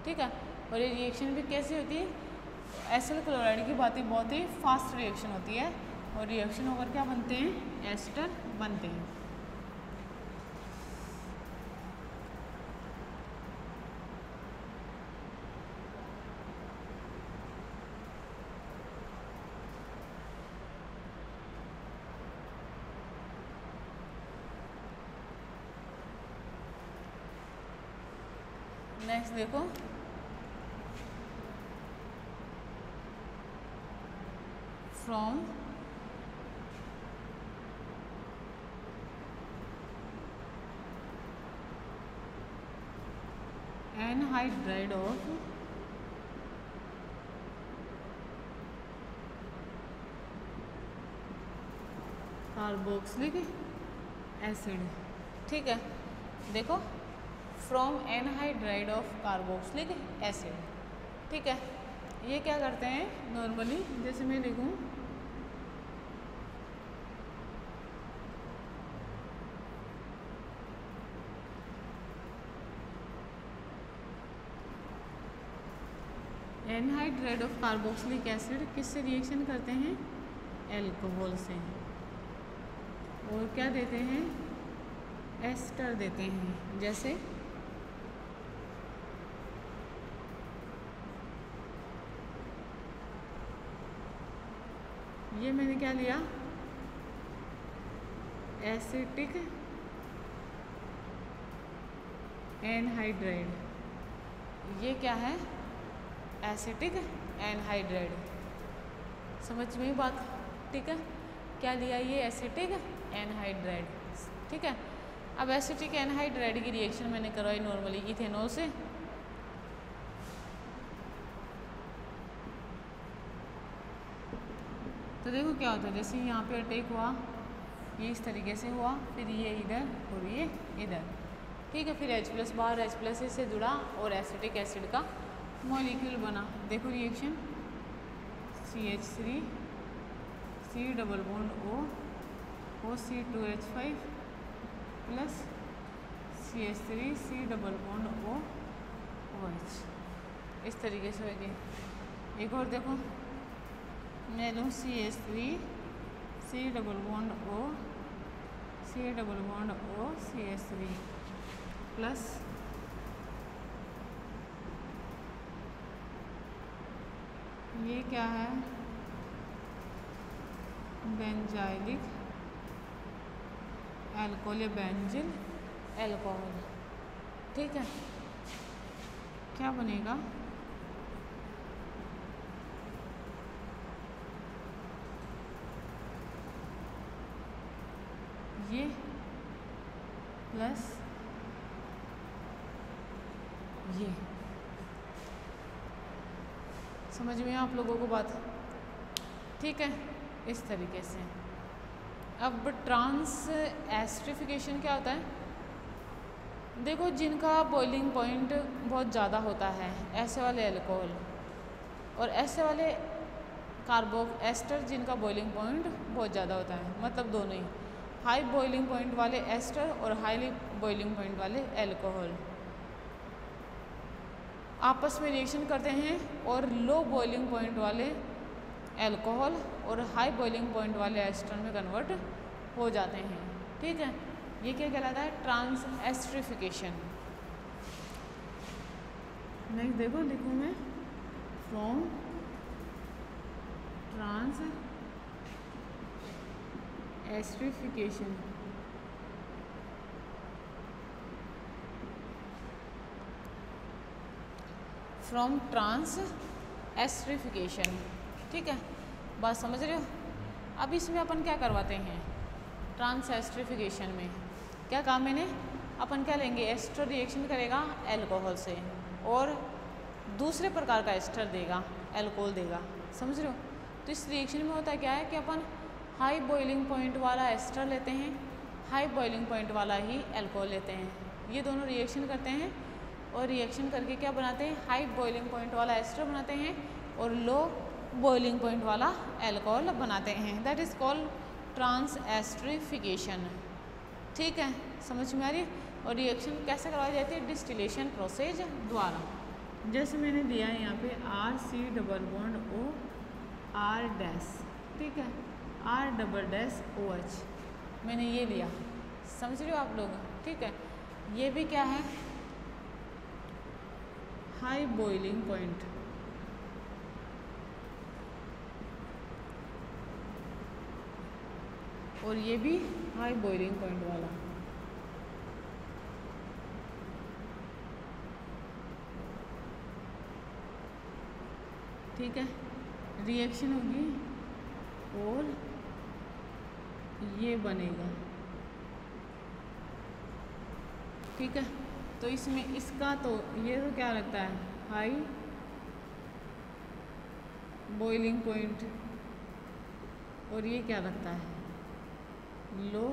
ठीक है, और ये रिएक्शन भी कैसी होती है, एसिल क्लोराइड की बात बहुत ही फास्ट रिएक्शन होती है और रिएक्शन होकर क्या बनते हैं, एस्टर बनते हैं। नेक्स्ट देखो, from anhydride of carboxylic acid. ठीक है, देखो from anhydride of carboxylic acid. ठीक है, ये क्या करते हैं नॉर्मली, जैसे मैं लिखूं एनहाइड्राइड ऑफ कार्बोक्सिलिक एसिड किससे रिएक्शन करते हैं, एल्कोहल से, और क्या देते हैं, एस्टर देते हैं। जैसे ये मैंने क्या लिया, एसिटिक एनहाइड्राइड, ये क्या है, एसिटिक एनहाइड्राइड। समझ में बात। ठीक है, क्या लिया, ये एसिटिक एनहाइड्राइड। ठीक है, अब एसिटिक एनहाइड्राइड की रिएक्शन मैंने करवाई नॉर्मली इथेनॉल से, तो देखो क्या होता है, जैसे यहाँ पे अटैक हुआ, ये इस तरीके से हुआ, फिर ये इधर और ये इधर। ठीक है, फिर H+ बाहर, H+ से जुड़ा और एसिटिक एसिड का मॉलिक्यूल बना। देखो reaction, CH3 C double bond O OC2H5 plus CH3 C double bond O OH, इस तरीके से होगी। एक और देखो, मैं लूँ CH3 C double bond O C double bond O CH3 plus ये क्या है, बेंजाइलिक एल्कोहल या बेंजिल एल्कोहल। ठीक है, क्या बनेगा, ये प्लस ये। समझ में आप लोगों को बात। ठीक है, इस तरीके से। अब ट्रांस एस्टरिफिकेशन क्या होता है, देखो जिनका बॉइलिंग पॉइंट बहुत ज़्यादा होता है, ऐसे वाले एल्कोहल, और ऐसे वाले कार्बो एस्टर जिनका बॉइलिंग पॉइंट बहुत ज़्यादा होता है, मतलब दोनों ही, हाई बॉइलिंग पॉइंट वाले एस्टर और हाईली बॉइलिंग पॉइंट वाले एल्कोहल आपस में रिएक्शन करते हैं, और लो बॉइलिंग पॉइंट वाले एल्कोहल और हाई बॉइलिंग पॉइंट वाले एस्टर में कन्वर्ट हो जाते हैं। ठीक है, ये क्या कहलाता है, ट्रांस एस्टरिफिकेशन। नेक्स्ट देखो, लिखूँ मैं from transesterification from transesterification. ठीक है, बात समझ रहे हो। अब इसमें अपन क्या करवाते हैं, ट्रांस एस्टरिफिकेशन में क्या काम है, अपन क्या लेंगे, एस्टर रिएक्शन करेगा एल्कोहल से और दूसरे प्रकार का एस्टर देगा, एल्कोहल देगा। समझ रहे हो। तो इस रिएक्शन में होता क्या है कि अपन हाई बॉइलिंग पॉइंट वाला एस्टर लेते हैं, हाई बॉइलिंग पॉइंट वाला ही एल्कोहल लेते हैं। ये दोनों रिएक्शन करते हैं और रिएक्शन करके क्या बनाते हैं, हाई बॉइलिंग पॉइंट वाला एस्टर बनाते हैं और लो बॉइलिंग पॉइंट वाला अल्कोहल बनाते हैं, दैट इज़ कॉल्ड ट्रांसएस्टरिफिकेशन। ठीक है, समझ में आ रही है। और रिएक्शन कैसे करवाई जाती है? डिस्टिलेशन प्रोसेस द्वारा। जैसे मैंने दिया है यहाँ पे RC double bond O R dash, ठीक है, R डबल डैश OH, मैंने ये लिया, समझ रहे हो आप लोग? ठीक है, ये भी क्या है? High boiling point. और ये भी हाई बॉइलिंग पॉइंट वाला। ठीक है, रिएक्शन होगी और ये बनेगा। ठीक है, तो इसमें इसका तो ये तो क्या लगता है? High boiling point. और ये क्या लगता है? Low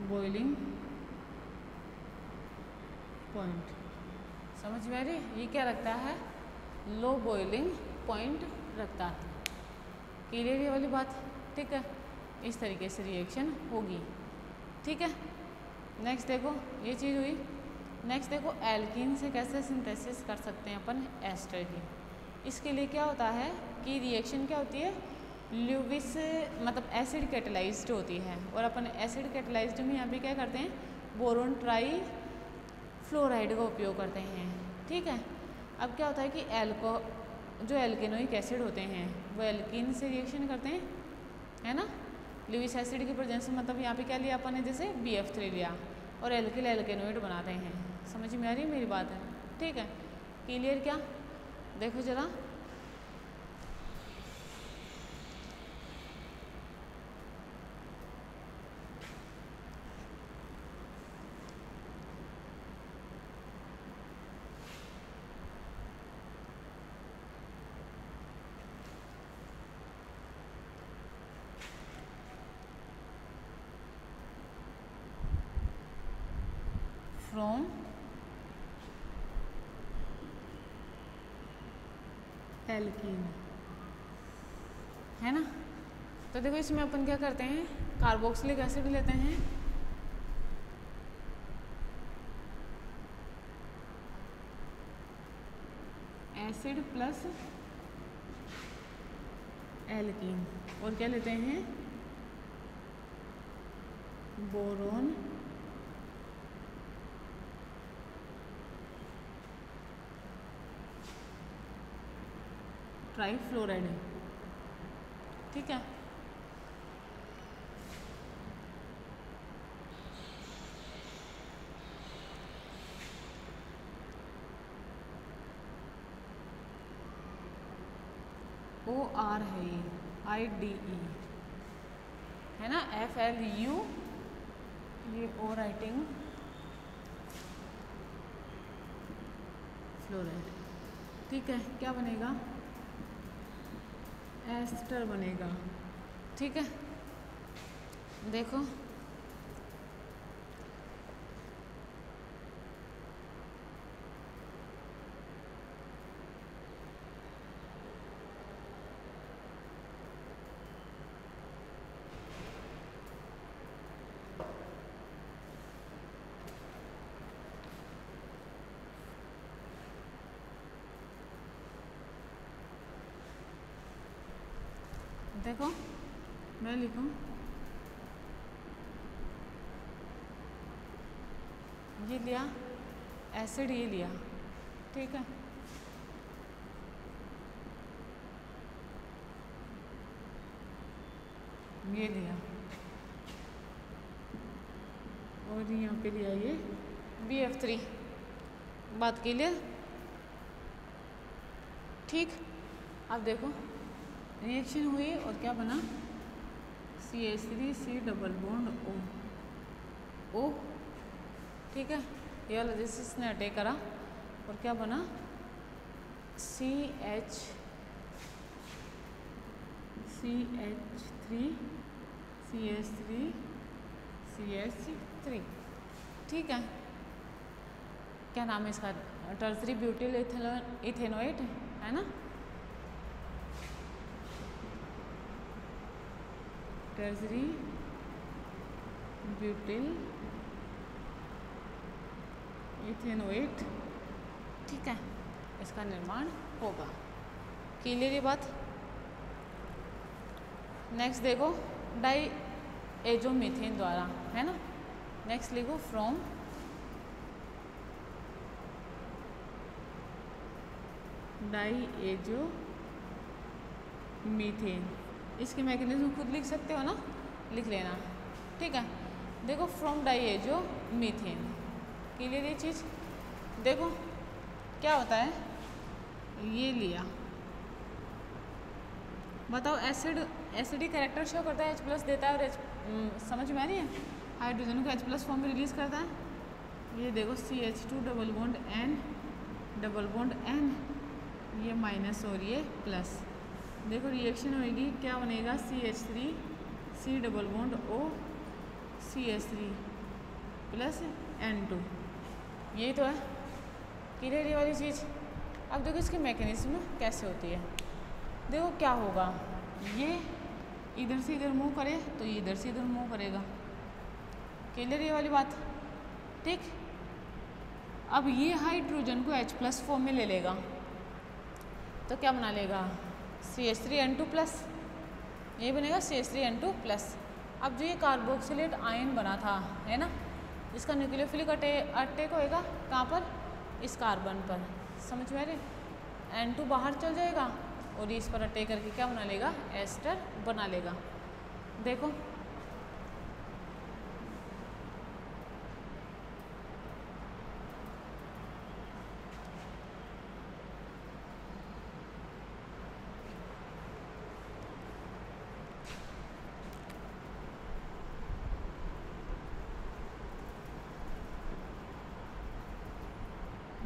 boiling point. समझ में आ रही? ये क्या रखता है? लो बॉइलिंग पॉइंट रखता है। क्लियर ये वाली बात? ठीक है, इस तरीके से रिएक्शन होगी। ठीक है, नेक्स्ट देखो, ये चीज़ हुई। नेक्स्ट देखो, एल्कीन से कैसे सिंथेसिस कर सकते हैं अपन एस्टर की। इसके लिए क्या होता है कि रिएक्शन क्या होती है? ल्यूविस मतलब एसिड कैटेलाइज्ड होती है, और अपन एसिड कैटेलाइज्ड में यहाँ पे क्या करते हैं? बोरोन ट्राई फ्लोराइड का उपयोग करते हैं। ठीक है, अब क्या होता है कि जो एल्केनोइक एसिड होते हैं वो एल्कीन से रिएक्शन करते हैं, है ना। ल्यूविस एसिड की प्रेजेंस में, मतलब यहाँ पे क्या लिया अपन ने? जैसे BF3 लिया और एल्किल एल्केनोइड बनाते हैं। समझ में आ रही है मेरी बात? है, ठीक है, क्लियर? क्या देखो जरा, फ्रॉम एल्कीन, है ना। तो देखो इसमें अपन क्या करते हैं? कार्बोक्सिलिक एसिड लेते हैं, एसिड प्लस एल्कीन, और क्या लेते हैं? Boron trifluoride. ठीक है, OR है ये, IDE है ना, FLU, ये O राइटिंग फ्लोराइड। ठीक है, क्या बनेगा? एस्टर बनेगा। ठीक है, देखो देखो, मैं लिखूं, ये लिया एसिड, ये लिया, ठीक है, ये लिया, और यहाँ पे लिया ये BF3। बात के लिए ठीक। अब देखो रिएक्शन हुई और क्या बना? CH3 C double bond O। ठीक है, ये वाला जैसे इसने अटैक करा और क्या बना? CH3 CH3 CH3। ठीक है, क्या नाम है इसका, टर्सरी ब्यूटिल इथेनोएट है ना, टर्सरी ब्यूटिल इथेनोएट, ठीक है, इसका निर्माण होगा। क्लियर ये बात। नेक्स्ट देखो डाई एजोमीथेन द्वारा, है ना। नेक्स्ट लिखो फ्रॉम डाई एजोमीथेन। इसकी मैकेनिज्म खुद लिख सकते हो ना, लिख लेना, ठीक है। देखो फ्रॉम डाई एजोमीथेन, क्लियर ये चीज़। देखो क्या होता है, ये लिया, बताओ एसिडिक कैरेक्टर शो करता है, H+ देता है और समझ में आ रही है, हाइड्रोजन को H+ फॉर्म में रिलीज करता है। ये देखो CH2 डबल बॉन्ड N, ये माइनस और ये प्लस। देखो रिएक्शन होएगी, क्या बनेगा, CH3 C double bond O CH3 plus N2, यही तो है। क्लियर ये वाली चीज़। अब देखो इसकी मैकेनिज्म कैसे होती है। देखो क्या होगा, ये इधर से इधर मूव करे तो ये इधर से इधर मूव करेगा। क्लियर ये वाली बात, ठीक। अब ये हाइड्रोजन को H+ फॉर्म में ले लेगा तो क्या बना लेगा, CH3N2+, ये बनेगा CH3N2+। अब जो ये कार्बोक्सिलेट आयन बना था, है ना, इसका न्यूक्लियोफिलिक अटैक होएगा कहाँ पर, इस कार्बन पर, समझ में आ रही। N2 बाहर चल जाएगा और इस पर अटैक करके क्या बना लेगा, एस्टर बना लेगा। देखो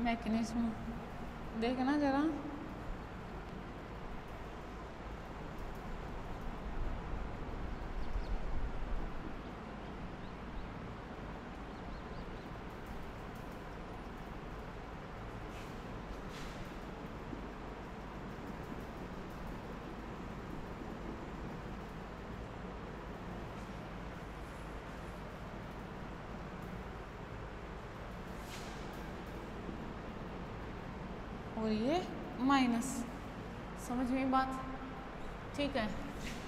मैकेनिज्म देखना जरा, और ये माइनस, समझ में बात, ठीक है।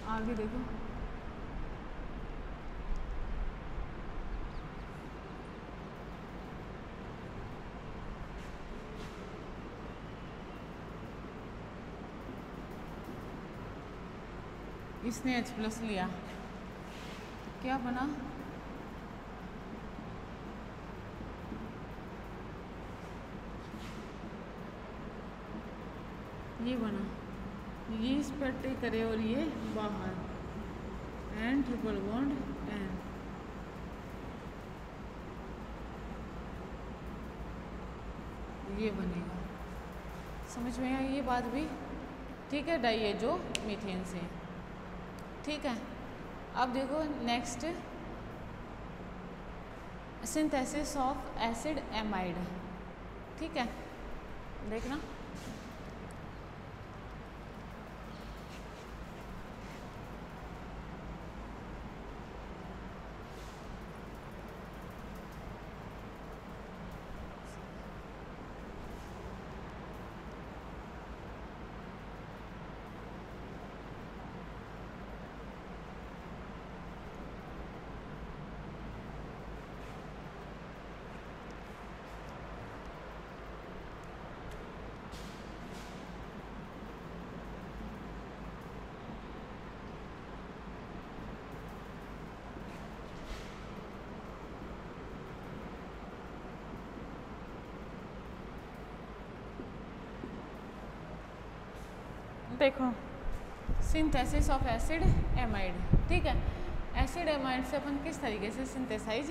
आगे देखो, इसने H+ लिया, क्या बना, ये बना, ये इस पर अटैक करे और ये बाहर, N ट्रिपल बॉन्ड N, ये बनेगा। समझ में आई ये बात भी, ठीक है, डाईएजोमीथेन से, ठीक है। अब देखो next, synthesis of acid amide, ठीक है, देखना। देखो सिंथेसिस ऑफ एसिड एमाइड, ठीक है। एसिड एमाइड से अपन किस तरीके से सिंथेसाइज